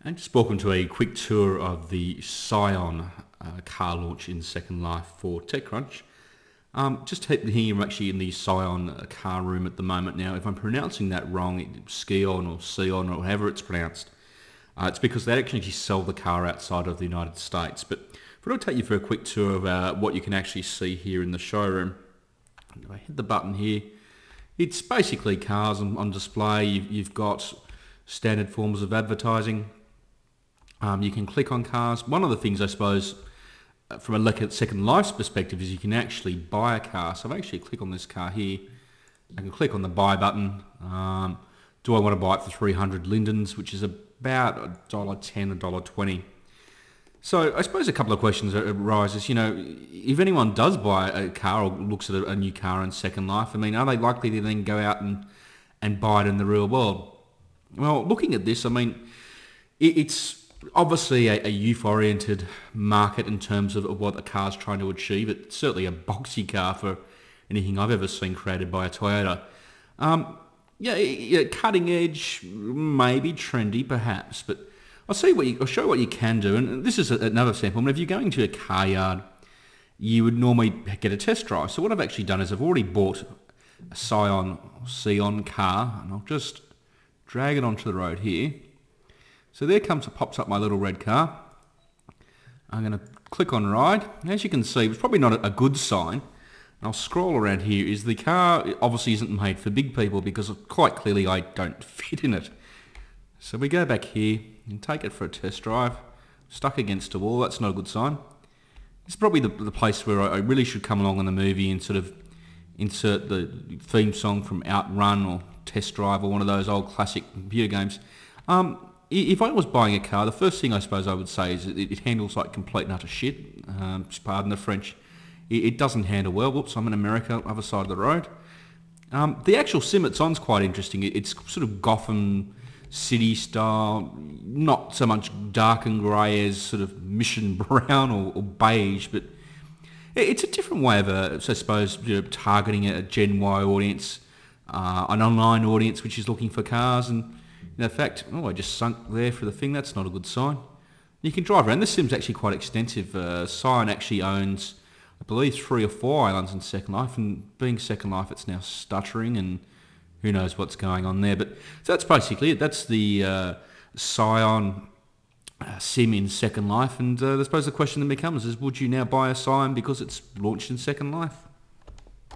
And just welcome to a quick tour of the Scion car launch in Second Life for TechCrunch. Just here, I'm actually in the Scion car room at the moment now. If I'm pronouncing that wrong, Scion or Scion or however it's pronounced, it's because they actually sell the car outside of the United States. But I'll take you for a quick tour of what you can actually see here in the showroom. If I hit the button here, it's basically cars on display. You've got standard forms of advertising. You can click on cars. One of the things, I suppose, from a Second Life's perspective, is you can actually buy a car. So if I actually click on this car here, I can click on the buy button. Do I want to buy it for 300 lindens, which is about $1.10, $1.20. So I suppose a couple of questions arises. You know, if anyone does buy a car or looks at a new car in Second Life, I mean, are they likely to then go out and buy it in the real world? Well, looking at this, I mean, it's obviously a youth-oriented market in terms of what the car's trying to achieve. It's certainly a boxy car for anything I've ever seen created by a Toyota. Yeah, cutting edge, maybe trendy, perhaps, but I'll show you what you can do. And this is another sample. I mean, if you're going to a car yard, you would normally get a test drive. So what I've actually done is I've already bought a Scion car, and I'll just drag it onto the road here. So there pops up my little red car. I'm going to click on ride. As you can see, it's probably not a good sign. And I'll scroll around here. The car obviously isn't made for big people because quite clearly I don't fit in it. So we go back here and take it for a test drive. Stuck against a wall, that's not a good sign. This is probably the place where I really should come along in the movie and sort of insert the theme song from Outrun or Test Drive or one of those old classic computer games. If I was buying a car, the first thing I suppose I would say is it handles like complete and utter shit. Just pardon the French. It doesn't handle well. Whoops, I'm in America, other side of the road. The actual sim it's on's quite interesting. It's sort of Gotham City style, not so much dark and grey as sort of mission brown or beige, but it's a different way of, I suppose, targeting a Gen Y audience, an online audience which is looking for cars. And in fact, I just sunk there for the thing. That's not a good sign. You can drive around. This sim's actually quite extensive. Scion actually owns, I believe, 3 or 4 islands in Second Life, and being Second Life, it's now stuttering, and who knows what's going on there. But so that's basically it. That's the Scion sim in Second Life, and I suppose the question that becomes is, would you now buy a Scion because it's launched in Second Life?